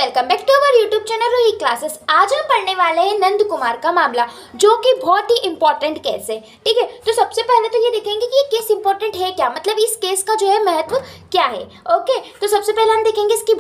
Welcome back to our YouTube channel Ruhi classes. आज हम पढ़ने वाले हैं नंद कुमार का मामला, जो कि बहुत ही इंपॉर्टेंट केस है। ठीक है, तो सबसे पहले तो ये देखेंगे कि ये केस इंपॉर्टेंट है क्या, मतलब इस केस का जो है महत्व क्या है। ओके, तो सबसे पहले हम देखेंगे इसकी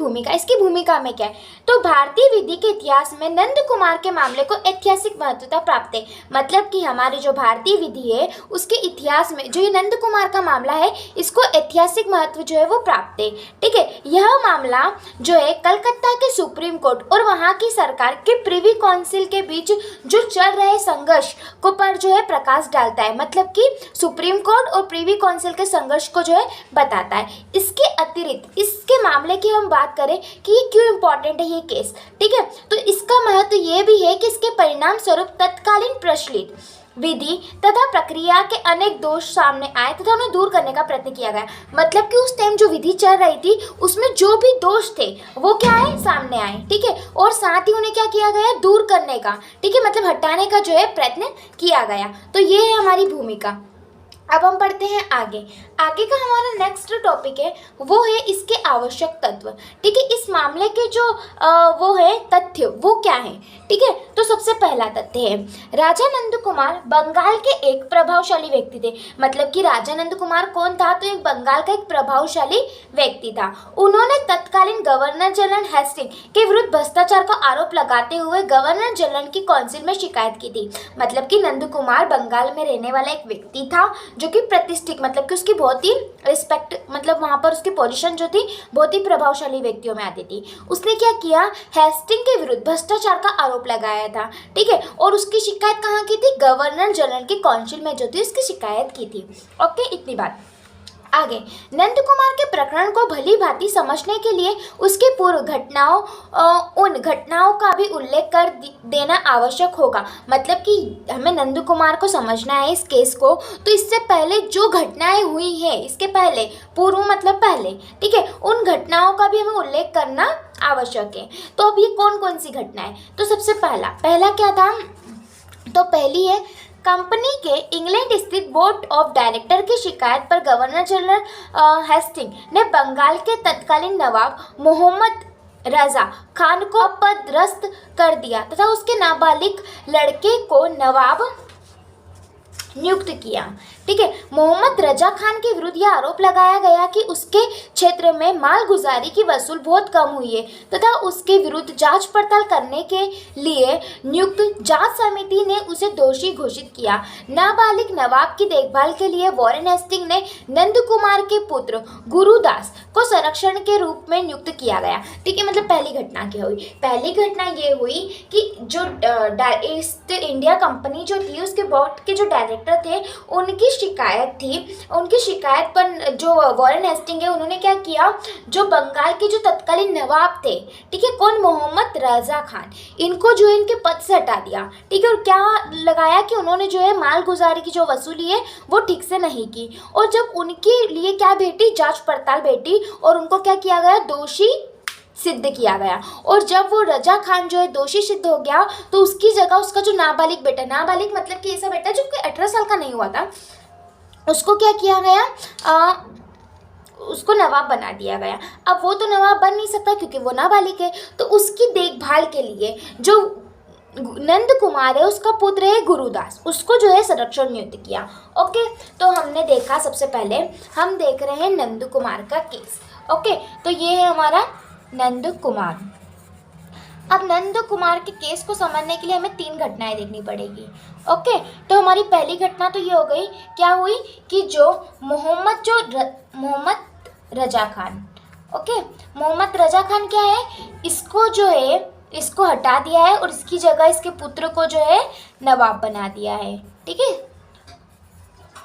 भूमिका में क्या है। तो भारतीय विधि के इतिहास में नंद कुमार के मामले को ऐतिहासिक महत्वता प्राप्त है। मतलब कि हमारी जो भारतीय विधि है उसके इतिहास में जो ये नंद कुमार का मामला है, इसको ऐतिहासिक महत्व जो है वो प्राप्त है। ठीक है, यह मामला जो है कलकत्ता के सुप्रीम कोर्ट और वहाँ की सरकार के प्रिवी काउंसिल के बीच जो चल रहे संघर्ष को पर जो है प्रकाश डालता है। मतलब कि सुप्रीम कोर्ट और प्रिवी काउंसिल के संघर्ष को जो है बताता है। इसके अतिरिक्त इसके मामले की हम बात करें कि ये क्यों इम्पोर्टेंट है ये केस। ठीक है, तो इसका महत्व ये भी है कि इसके परिणाम स्वरूप तत्कालीन प्रचलित विधि तथा प्रक्रिया के अनेक दोष सामने आए तथा उन्हें दूर करने का प्रयत्न किया गया। मतलब कि उस टाइम जो विधि चल रही थी उसमें जो भी दोष थे वो क्या है, सामने आए। ठीक है, और साथ ही उन्हें क्या किया गया, दूर करने का, ठीक है, मतलब हटाने का जो है प्रयत्न किया गया। तो ये है हमारी भूमिका। अब हम पढ़ते हैं आगे का हमारा नेक्स्ट टॉपिक है वो है इसके आवश्यक तत्व। ठीक है, इस मामले के जो वो है तथ्य वो क्या है। ठीक है, तो सबसे पहला तथ्य है राजा नंद कुमार बंगाल के एक प्रभावशाली व्यक्ति थे। मतलब कि राजा नंद कुमार कौन था, तो एक बंगाल का एक प्रभावशाली व्यक्ति था। उन्होंने तत्कालीन गवर्नर जनरल हेस्टिंग के विरुद्ध भ्रष्टाचार का आरोप लगाते हुए गवर्नर जनरल की काउंसिल में शिकायत की थी। मतलब कि नंद कुमार बंगाल में रहने वाला एक व्यक्ति था जो कि प्रतिष्ठित, मतलब कि उसकी बहुत ही रिस्पेक्ट, मतलब वहाँ पर उसकी पोजीशन जो थी बहुत ही प्रभावशाली व्यक्तियों में आती थी। उसने क्या किया, हेस्टिंग के विरुद्ध भ्रष्टाचार का आरोप लगाया था। ठीक है, और उसकी शिकायत कहाँ की थी, गवर्नर जनरल की काउंसिल में जो थी उसकी शिकायत की थी। ओके, इतनी बात। आगे नंद कुमार के प्रकरण को भली भांति समझने के लिए उसके पूर्व घटनाओं उन घटनाओं का भी उल्लेख कर देना आवश्यक होगा। मतलब कि हमें नंद कुमार को समझना है इस केस को, तो इससे पहले जो घटनाएं हुई हैं, इसके पहले, पूर्व मतलब पहले, ठीक है, उन घटनाओं का भी हमें उल्लेख करना आवश्यक है। तो अब ये कौन कौन सी घटनाएं, तो सबसे पहला क्या था, तो पहली है कंपनी के इंग्लैंड स्थित बोर्ड ऑफ डायरेक्टर की शिकायत पर गवर्नर जनरल हेस्टिंग ने बंगाल के तत्कालीन नवाब मोहम्मद रजा खान को पदस्थापित कर दिया तथा उसके नाबालिग लड़के को नवाब नियुक्त किया। ठीक है, मोहम्मद रजा खान के विरुद्ध यह आरोप लगाया गया कि उसके क्षेत्र में मालगुजारी की वसूल बहुत कम हुई है तथा उसके विरुद्ध जांच पड़ताल करने के लिए नियुक्त जांच समिति ने उसे दोषी घोषित किया। नाबालिग नवाब की देखभाल के लिए वॉरेन हेस्टिंग ने नंद कुमार के पुत्र गुरुदास को संरक्षण के रूप में नियुक्त किया गया। ठीक है, मतलब पहली घटना क्या हुई, पहली घटना ये हुई कि जो ईस्ट इंडिया कंपनी जो थी उसके बोर्ड के जो डायरेक्टर थे उनकी शिकायत थी। उनकी शिकायत पर जो वॉरेन हेस्टिंग है उन्होंने क्या किया, जो बंगाल के जो तत्कालीन नवाब थे, ठीक है, कौन, मोहम्मद रजा खान, इनको जो है इनके पद से हटा दिया। ठीक है, और क्या लगाया कि उन्होंने जो है मालगुजारी की जो वसूली है वो ठीक से नहीं की। और जब उनके लिए क्या बेटी, जांच पड़ताल बेटी, और उनको क्या किया गया, दोषी सिद्ध किया गया। और जब वो रजा खान जो है दोषी सिद्ध हो गया तो उसकी जगह उसका जो नाबालिग बेटा, नाबालिग मतलब कि ऐसा बेटा जो 18 साल का नहीं हुआ था, उसको क्या किया गया, उसको नवाब बना दिया गया। अब वो तो नवाब बन नहीं सकता क्योंकि वो नाबालिग है, तो उसकी देखभाल के लिए जो नंद कुमार है उसका पुत्र है गुरुदास, उसको जो है संरक्षण नियुक्त किया। ओके, तो हमने देखा, सबसे पहले हम देख रहे हैं नंद कुमार का केस। ओके, तो ये है हमारा नंद कुमार। अब नंद कुमार के केस को समझने के लिए हमें 3 घटनाएं देखनी पड़ेगी। ओके, तो हमारी पहली घटना तो ये हो गई, क्या हुई कि जो मोहम्मद रजा खान, ओके, मोहम्मद रजा खान क्या है, इसको जो है इसको हटा दिया है और इसकी जगह इसके पुत्र को जो है नवाब बना दिया है। ठीक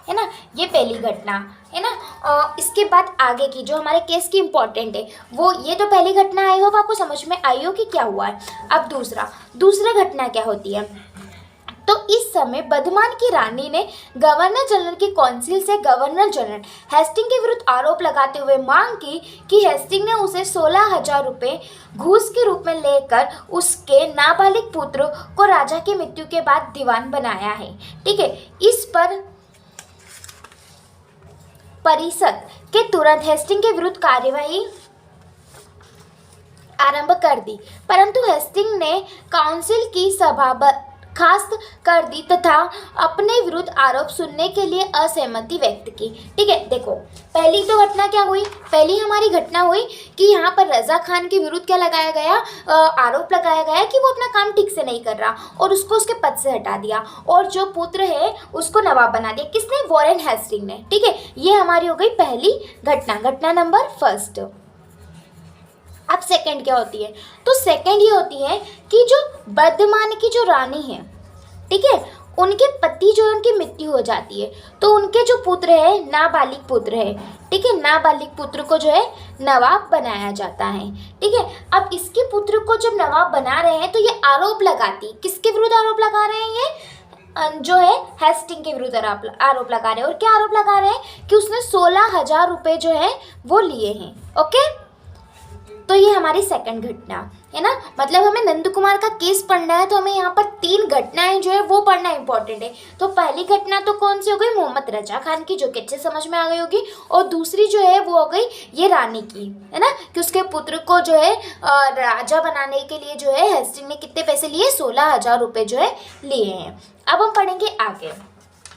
है ना, ये पहली घटना है ना। इसके बाद आगे की जो हमारे केस की इम्पोर्टेंट है वो, ये तो पहली घटना आई हो, आपको समझ में आई हो कि क्या हुआ है। अब दूसरा घटना क्या होती है, तो इस समय बर्धमान की रानी ने गवर्नर जनरल की काउंसिल से गवर्नर जनरल हेस्टिंग के विरुद्ध आरोप लगाते हुए मांग की कि हेस्टिंग ने उसे 16,000 रुपये घूस के रूप में लेकर उसके नाबालिग पुत्र को राजा की मृत्यु के बाद दीवान बनाया है। ठीक है, इस पर परिषद के तुरंत हेस्टिंग के विरुद्ध कार्यवाही आरंभ कर दी, परंतु हेस्टिंग ने काउंसिल की सभा बर्खास्त कर दी तथा अपने विरुद्ध आरोप सुनने के लिए असहमति व्यक्त की। ठीक है, देखो पहली तो घटना क्या हुई, पहली हमारी घटना हुई कि यहाँ पर रजा खान के विरुद्ध क्या लगाया गया, आरोप लगाया गया कि वो अपना काम ठीक से नहीं कर रहा और उसको उसके पद से हटा दिया और जो पुत्र है उसको नवाब बना दिया। किसने? वॉरेन हेस्टिंग ने। ठीक है, ये हमारी हो गई पहली घटना, घटना नंबर फर्स्ट। अब सेकंड क्या होती है? तो सेकंड ये होती है कि जो वर्धमान की जो रानी है, ठीक है, उनके पति जो है उनकी मृत्यु हो जाती है, तो उनके जो पुत्र है, नाबालिग पुत्र है, ठीक है, नाबालिग पुत्र को जो है नवाब बनाया जाता है। ठीक है, अब इसके पुत्र को जब नवाब बना रहे हैं तो ये आरोप लगाती, किसके विरुद्ध आरोप लगा रहे हैं? ये जो है हेस्टिंग के विरुद्ध आरोप लगा रहे हैं। और क्या आरोप लगा रहे हैं? कि उसने 16,000 रुपये जो है वो लिए हैं। ओके, तो ये हमारी सेकंड घटना है ना, मतलब हमें नंद कुमार का केस पढ़ना है तो हमें यहाँ पर 3 घटनाएं जो है वो पढ़ना इंपॉर्टेंट है। तो पहली घटना तो कौन सी हो गई? मोहम्मद रजा खान की, जो कि अच्छे समझ में आ गई होगी। और दूसरी जो है वो हो गई ये रानी की, है ना, कि उसके पुत्र को जो है राजा बनाने के लिए जो है हेस्टिंग ने कितने पैसे लिए? 16,000 रुपये जो है लिए हैं। अब हम पढ़ेंगे आगे।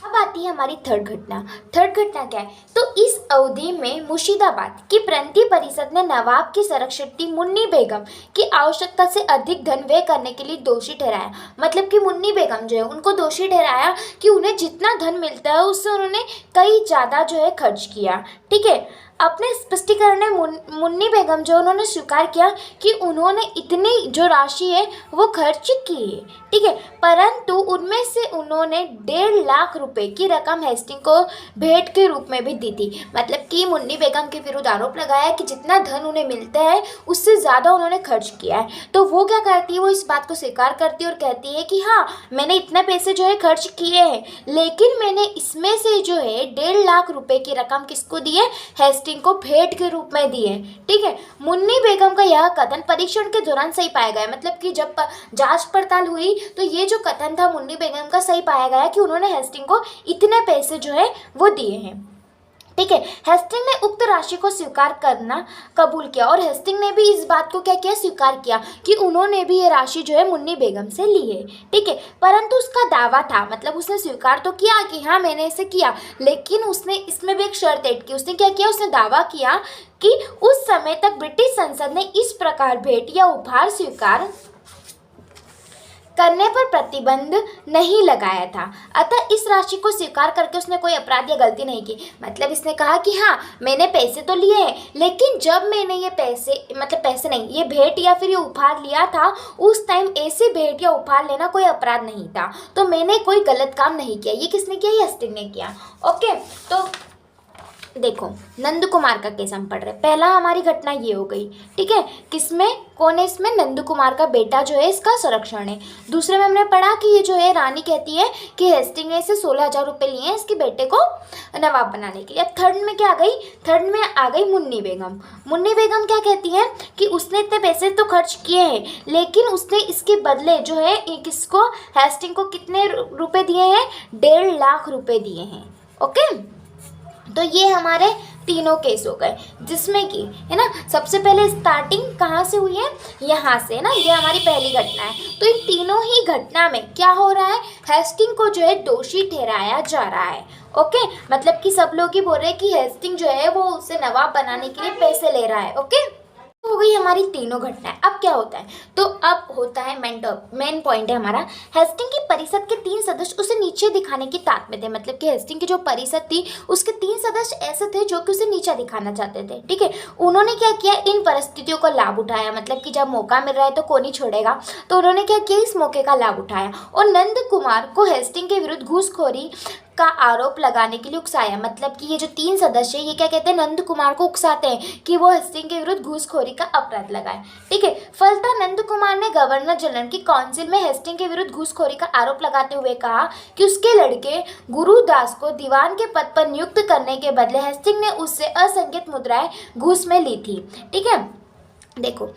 अब आती है हमारी थर्ड घटना। थर्ड घटना क्या है? तो इस अवधि में मुर्शिदाबाद की प्रांतीय परिषद ने नवाब की संरक्षित मुन्नी बेगम की आवश्यकता से अधिक धन व्यय करने के लिए दोषी ठहराया। मतलब कि मुन्नी बेगम जो है उनको दोषी ठहराया कि उन्हें जितना धन मिलता है उससे उन्होंने कई ज़्यादा जो है खर्च किया। ठीक है, अपने स्पष्टीकरण में मुन्नी बेगम जो उन्होंने स्वीकार किया कि उन्होंने इतनी जो राशि है वो खर्च की है। ठीक है, परंतु उनमें से उन्होंने 1.5 लाख रुपए की रकम हेस्टिंग को भेंट के रूप में भी दी थी। मतलब कि मुन्नी बेगम के विरुद्ध आरोप लगाया कि जितना धन उन्हें मिलता है उससे ज़्यादा उन्होंने खर्च किया है। तो वो क्या करती है? वो इस बात को स्वीकार करती है और कहती है कि हाँ, मैंने इतने पैसे जो है खर्च किए हैं, लेकिन मैंने इसमें से जो है 1.5 लाख रुपए की रकम किसको दी है? हेस्टिंग को भेंट के रूप में दी है। ठीक है, मुन्नी बेगम का यह कथन परीक्षण के दौरान सही पाया गया। मतलब कि जब जांच पड़ताल हुई तो ये जो कथन था मुन्नी बेगम का सही पाया गया कि उन्होंने हेस्टिंग को इतने पैसे जो है वो दिए हैं। ठीक है, हेस्टिंग ने उक्त राशि को स्वीकार करना कबूल किया और हेस्टिंग ने भी इस बात को क्या किया? स्वीकार किया कि उन्होंने भी ये राशि जो है मुन्नी बेगम से ली है। ठीक है, परंतु उसका दावा था, मतलब उसने स्वीकार तो किया कि हाँ मैंने इसे किया, लेकिन उसने इसमें भी एक शर्त ऐड की। उसने क्या किया? उसने दावा किया कि उस समय तक ब्रिटिश संसद ने इस प्रकार भेंट या उपहार स्वीकार करने पर प्रतिबंध नहीं लगाया था। अतः इस राशि को स्वीकार करके उसने कोई अपराध या गलती नहीं की। मतलब इसने कहा कि हाँ मैंने पैसे तो लिए हैं, लेकिन जब मैंने ये पैसे, मतलब पैसे नहीं, ये भेंट या फिर ये उपहार लिया था, उस टाइम ऐसे भेंट या उपहार लेना कोई अपराध नहीं था, तो मैंने कोई गलत काम नहीं किया। ये किसने किया? ये हेस्टिंग ने किया। ओके, तो देखो नंद कुमार का केस हम पढ़ रहे हैं। पहला हमारी घटना ये हो गई। ठीक है, किसमें? कौन है इसमें? नंद कुमार का बेटा जो है इसका संरक्षण है। दूसरे में हमने पढ़ा कि ये जो है रानी कहती है कि हेस्टिंग ने इसे 16,000 रुपये लिए हैं इसके बेटे को नवाब बनाने के लिए। अब थर्ड में क्या आ गई? थर्ड में आ गई मुन्नी बेगम। मुन्नी बेगम क्या कहती है कि उसने इतने पैसे तो खर्च किए हैं, लेकिन उसने इसके बदले जो है किसको? हेस्टिंग को कितने रुपए दिए हैं? 1.5 लाख रुपए दिए हैं। ओके, तो ये हमारे तीनों केस हो गए, जिसमें कि है ना सबसे पहले स्टार्टिंग कहाँ से हुई है? यहाँ से ना, ये हमारी पहली घटना है। तो इन तीनों ही घटना में क्या हो रहा है? हेस्टिंग को जो है दोषी ठहराया जा रहा है। ओके, मतलब कि सब लोग ही बोल रहे हैं कि हेस्टिंग जो है वो उसे नवाब बनाने के लिए पैसे ले रहा है। ओके, हो गई हमारी तीनों घटनाएं। अब क्या होता है? तो अब होता है मेन पॉइंट है हमारा, हेस्टिंग की परिषद के 3 सदस्य उसे नीचे दिखाने की ताक में थे। मतलब कि हेस्टिंग की जो परिषद थी उसके 3 सदस्य ऐसे थे जो कि उसे नीचा दिखाना चाहते थे। ठीक है, उन्होंने क्या किया? इन परिस्थितियों का लाभ उठाया। मतलब कि जब मौका मिल रहा है तो कौन ही छोड़ेगा, तो उन्होंने क्या किया? इस मौके का लाभ उठाया और नंद कुमार को हेस्टिंग के विरुद्ध घूसखोरी का आरोप लगाने के लिए उकसाया। मतलब कि ये जो 3 सदस्य ये क्या कहते हैं? नंद कुमार को उकसाते हैं कि वो हेस्टिंग के विरुद्ध घूसखोरी का अपराध लगाए। ठीक है, फलतः नंद कुमार ने गवर्नर जनरल की काउंसिल में हेस्टिंग के विरुद्ध घूसखोरी का आरोप लगाते हुए कहा कि उसके लड़के गुरुदास को दीवान के पद पर नियुक्त करने के बदले हेस्टिंग ने उससे असंख्य मुद्राएं घूस में ली थी। ठीक है, देखो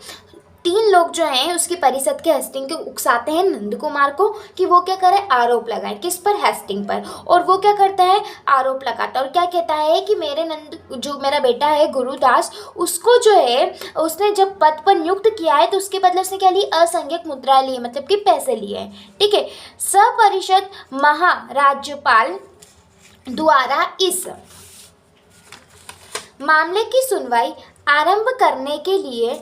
तीन लोग जो हैं उसकी परिषद के हेस्टिंग के उकसाते हैं नंद कुमार को कि वो क्या करे, आरोप लगाए। किस पर? हेस्टिंग पर। और वो क्या करता है, आरोप लगाता है और क्या कहता है कि मेरे जो मेरा बेटा है गुरुदास, उसको जो है उसने जब पद पर नियुक्त किया है तो उसके बदले उसने क्या ली, असंख्यक मुद्राएं ली, मतलब कि पैसे लिए हैं। ठीक है। सपरिषद महाराज्यपाल द्वारा इस मामले की सुनवाई आरंभ करने के लिए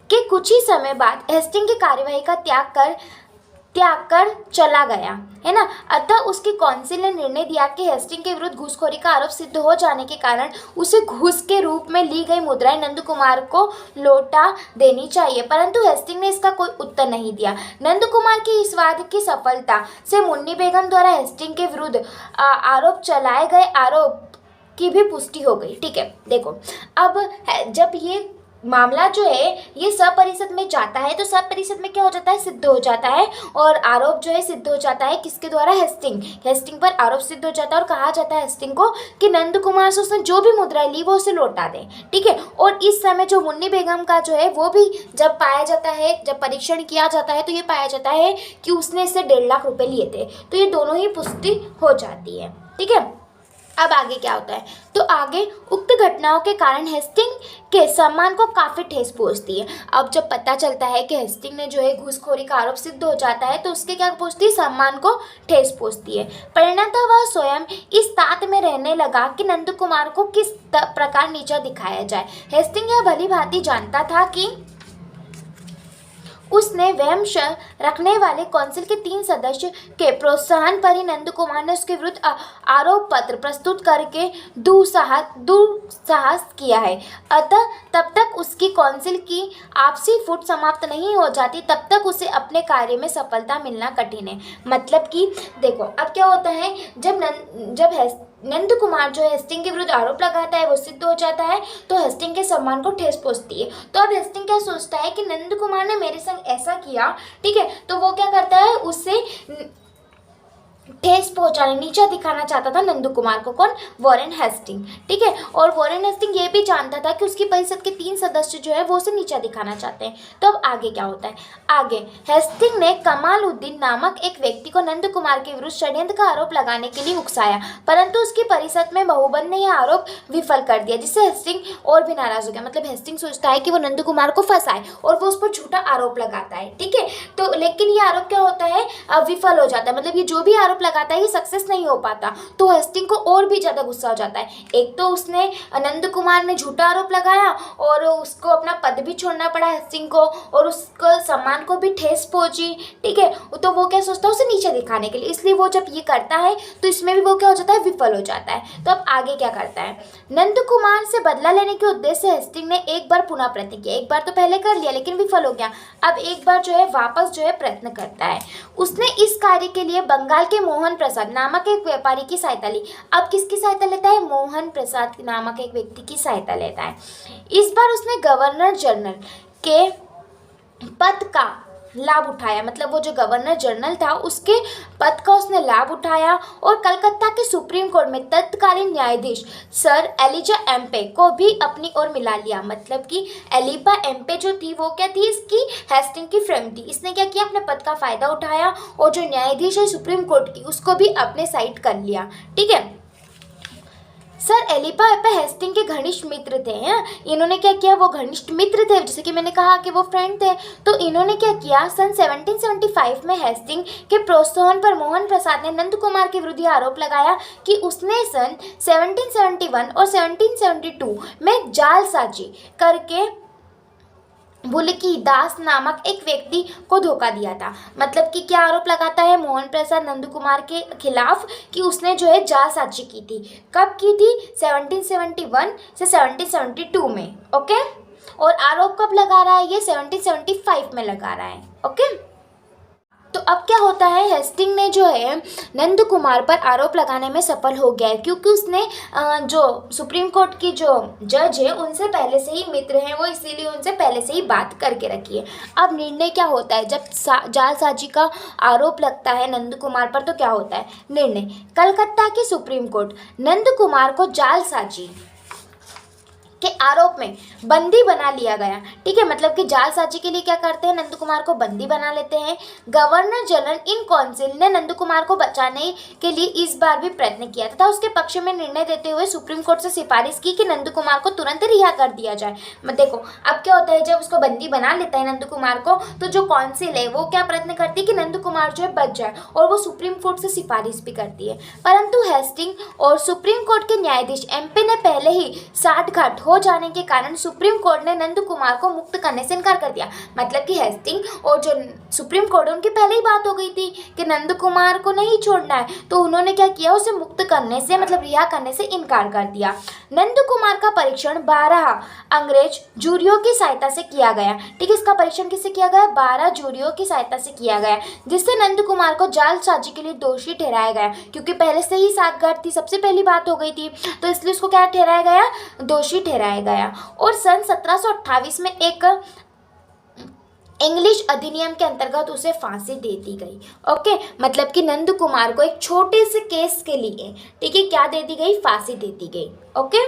के कुछ ही समय बाद हेस्टिंग की कार्यवाही का त्याग कर चला गया, है ना। अतः उसकी काउंसिल ने निर्णय दिया कि हेस्टिंग के विरुद्ध घूसखोरी का आरोप सिद्ध हो जाने के कारण उसे घूस के रूप में ली गई मुद्राएं नंद कुमार को लौटा देनी चाहिए, परंतु हेस्टिंग ने इसका कोई उत्तर नहीं दिया। नंद कुमार की इस वाद की सफलता से मुन्नी बेगम द्वारा हेस्टिंग के विरुद्ध आरोप चलाए गए आरोप की भी पुष्टि हो गई। ठीक है, देखो अब जब ये मामला जो है ये सब परिषद में जाता है तो सब परिषद में क्या हो जाता है, सिद्ध हो जाता है और आरोप जो है सिद्ध हो जाता है किसके द्वारा, हेस्टिंग पर आरोप सिद्ध हो जाता है और कहा जाता है हेस्टिंग को कि नंद कुमार से उसने जो भी मुद्रा ली वो उसे लौटा दे। ठीक है। और इस समय जो मुन्नी बेगम का जो है वो भी जब पाया जाता है, जब परीक्षण किया जाता है तो ये पाया जाता है कि उसने इससे 1.5 लाख रुपए लिए थे, तो ये दोनों ही पुष्टि हो जाती है। ठीक है। अब आगे क्या होता है, तो आगे उक्त घटनाओं के कारण हेस्टिंग के सम्मान को काफ़ी ठेस पहुंचती है। अब जब पता चलता है कि हेस्टिंग ने जो है घूसखोरी का आरोप सिद्ध हो जाता है तो उसके क्या पहुंचती है, सम्मान को ठेस पहुंचती है। परिणतः वह स्वयं इस तात में रहने लगा कि नंद कुमार को किस प्रकार नीचा दिखाया जाए। हेस्टिंग यह भली भांति जानता था कि उसने वंश रखने वाले काउंसिल के 3 सदस्य के प्रोत्साहन पर ही नंद कुमार ने उसके विरुद्ध आरोप पत्र प्रस्तुत करके दुस्साहस किया है। अतः तब तक उसकी काउंसिल की आपसी फुट समाप्त नहीं हो जाती तब तक उसे अपने कार्य में सफलता मिलना कठिन है। मतलब कि देखो अब क्या होता है, जब नंद कुमार जो हेस्टिंग के विरुद्ध आरोप लगाता है वो सिद्ध हो जाता है तो हेस्टिंग के सम्मान को ठेस पहुंचती है। तो अब हेस्टिंग क्या सोचता है कि नंद कुमार ने मेरे संग ऐसा किया, ठीक है, तो वो क्या करता है, उससे ठेस पहुंचाने, नीचा दिखाना चाहता था नंद कुमार को। कौन? Warren Hasting. ठीक है। और वॉरेन हेस्टिंग ये भी जानता था कि उसकी परिषद के 3 सदस्य जो है वो उसे नीचा दिखाना चाहते हैं। तो अब आगे क्या होता है, आगे हेस्टिंग ने कमालुद्दीन नामक एक व्यक्ति को नंद कुमार के विरुद्ध षड्यंत्र का आरोप लगाने के लिए उकसाया, परंतु उसकी परिषद में बहुबन ने यह आरोप विफल कर दिया, जिससे हेस्टिंग और भी नाराज हो गया। मतलब हेस्टिंग सोचता है कि वो नंद कुमार को फंसाए और वो उस पर झूठा आरोप लगाता है। ठीक है। तो लेकिन ये आरोप क्या होता है, विफल हो जाता है। मतलब ये जो भी आरोप लगाता है ये सक्सेस नहीं हो पाता, तो हेस्टिंग को और भी ज़्यादा गुस्सा हो जाता है। एक तो उसने नंद कुमार ने झूठा आरोप लगाया और उसको अपना पद भी छोड़ना पड़ा हेस्टिंग को और उसको सम्मान को भी ठेस पहुंची। ठीक है। तो वो क्या सोचता है, उसे नीचे दिखाने के लिए, इसलिए वो जब ये करता है तो इसमें भी वो क्या हो जाता है, विफल हो जाता है। तो अब आगे क्या करता है, नंद कुमार से बदला लेने के उद्देश्य से हेस्टिंग ने एक बार पुनः प्रयत्न किया। एक बार तो पहले कर लिया लेकिन विफल हो गया, अब एक बार जो है वापस जो है प्रयत्न करता है। उसने इस कार्य के लिए बंगाल के मोहन प्रसाद नामक एक व्यापारी की सहायता ली। अब किसकी सहायता लेता है, मोहन प्रसाद नामक एक व्यक्ति की सहायता लेता है। इस बार उसने गवर्नर जनरल के पद का लाभ उठाया, मतलब वो जो गवर्नर जनरल था उसके पद का उसने लाभ उठाया और कलकत्ता के सुप्रीम कोर्ट में तत्कालीन न्यायाधीश सर एलिजा एम्पे को भी अपनी ओर मिला लिया। मतलब कि एलिपा एम्पे जो थी वो क्या थी, इसकी हेस्टिंग की फ्रेंड थी। इसने क्या किया, अपने पद का फायदा उठाया और जो न्यायाधीश है सुप्रीम कोर्ट की उसको भी अपने साइड कर लिया। ठीक है। सर एलिपा एम्पे हेस्टिंग के घनिष्ठ मित्र थे। इन्होंने क्या किया, वो घनिष्ठ मित्र थे, जैसे कि मैंने कहा कि वो फ्रेंड थे। तो इन्होंने क्या किया, सन 1775 में हेस्टिंग के प्रोत्साहन पर मोहन प्रसाद ने नंद कुमार के विरुद्ध आरोप लगाया कि उसने सन 1771 और 1772 में जालसाजी करके बुल्की दास नामक एक व्यक्ति को धोखा दिया था। मतलब कि क्या आरोप लगाता है मोहन प्रसाद नंद कुमार के खिलाफ कि उसने जो है जालसाजी की थी। कब की थी, 1771 से 1772 में। ओके। और आरोप कब लगा रहा है, ये 1775 में लगा रहा है। ओके। तो अब क्या होता है, हेस्टिंग ने जो है नंद कुमार पर आरोप लगाने में सफल हो गया है क्योंकि उसने जो सुप्रीम कोर्ट की जो जज है उनसे पहले से ही मित्र हैं वो, इसीलिए उनसे पहले से ही बात करके रखी है। अब निर्णय क्या होता है, जब जालसाजी का आरोप लगता है नंद कुमार पर तो क्या होता है निर्णय, कलकत्ता की सुप्रीम कोर्ट नंद कुमार को जालसाजी के आरोप में बंदी बना लिया गया। ठीक है, मतलब कि जालसाजी के लिए क्या करते हैं, नंद कुमार को बंदी बना लेते हैं। गवर्नर जनरल इन काउंसिल ने नंद कुमार को बचाने के लिए इस बार भी प्रयत्न किया तथा उसके पक्ष में निर्णय देते हुए सुप्रीम कोर्ट से सिफारिश की कि नंद कुमार को तुरंत रिहा कर दिया जाए। देखो अब क्या होता है, जब उसको बंदी बना लेता है नंद कुमार को, तो जो काउंसिल है वो क्या प्रयत्न करती है कि नंद कुमार जो है बच जाए, और वो सुप्रीम कोर्ट से सिफारिश भी करती है। परंतु हेस्टिंग और सुप्रीम कोर्ट के न्यायाधीश एमपी ने पहले ही साठगांठ हो जाने के कारण सुप्रीम कोर्ट ने नंद कुमार को मुक्त करने से इनकार कर दिया। मतलब कि हेस्टिंग और जो सुप्रीम कोर्ट है उनकी पहले ही बात हो गई थी कि नंद कुमार को नहीं छोड़ना है, तो उन्होंने क्या किया, उसे मुक्त करने से मतलब रिहा करने से इनकार कर दिया। नंद कुमार का परीक्षण 12 अंग्रेज जूरियों की सहायता से किया गया। ठीक है, इसका परीक्षण किससे किया गया, 12 जूरियों की सहायता से किया गया, जिससे नंद कुमार को जालसाजी के लिए दोषी ठहराया गया, क्योंकि पहले से ही साठगांठ थी, सबसे पहली बात हो गई थी, तो इसलिए उसको क्या ठहराया गया, दोषी ठहराया गया। और सन 1728 में एक इंग्लिश अधिनियम के अंतर्गत उसे फांसी दे दी गई। ओके, मतलब कि नंद कुमार को एक छोटे से केस के लिए, ठीक है, क्या दे दी गई, फांसी दे दी गई। ओके,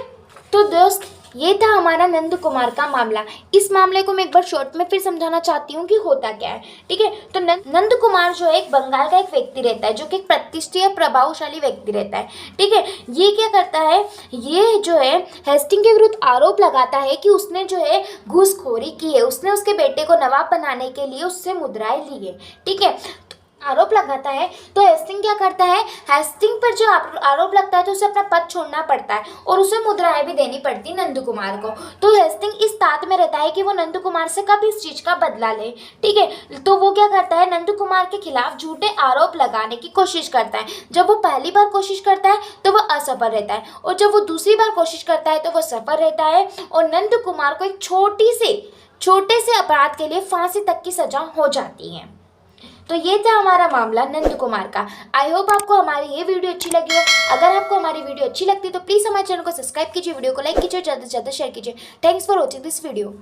तो दोस्त ये था हमारा नंद कुमार का मामला। इस मामले को मैं एक बार शॉर्ट में फिर समझाना चाहती हूँ कि होता क्या है। ठीक है, तो नंद कुमार जो है एक बंगाल का एक व्यक्ति रहता है, जो कि एक प्रतिष्ठित प्रभावशाली व्यक्ति रहता है। ठीक है, ये क्या करता है, ये जो है हेस्टिंग के विरुद्ध आरोप लगाता है कि उसने जो है घूसखोरी की है, उसने उसके बेटे को नवाब बनाने के लिए उससे मुद्राएं ली है। ठीक है, आरोप लगाता है, तो हेस्टिंग क्या करता है, हेस्टिंग पर जो आरोप लगता है तो उसे अपना पद छोड़ना पड़ता है और उसे मुद्राएं भी देनी पड़ती है नंद कुमार को। तो हेस्टिंग इस तात में रहता है कि वो नंद कुमार से कब इस चीज़ का बदला ले। ठीक है, तो वो क्या करता है, नंद कुमार के खिलाफ झूठे आरोप लगाने की कोशिश करता है। जब वो पहली बार कोशिश करता है तो वह असफल रहता है, और जब वो दूसरी बार कोशिश करता है तो वह सफल रहता है, और नंद कुमार को एक छोटे से अपराध के लिए फांसी तक की सजा हो जाती है। तो ये था हमारा मामला नंद कुमार का। आई होप आपको हमारी ये वीडियो अच्छी लगी हो। अगर आपको हमारी वीडियो अच्छी लगती है तो प्लीज़ हमारे चैनल को सब्सक्राइब कीजिए, वीडियो को लाइक कीजिए, ज़्यादा से ज़्यादा शेयर कीजिए। Thanks for watching this video.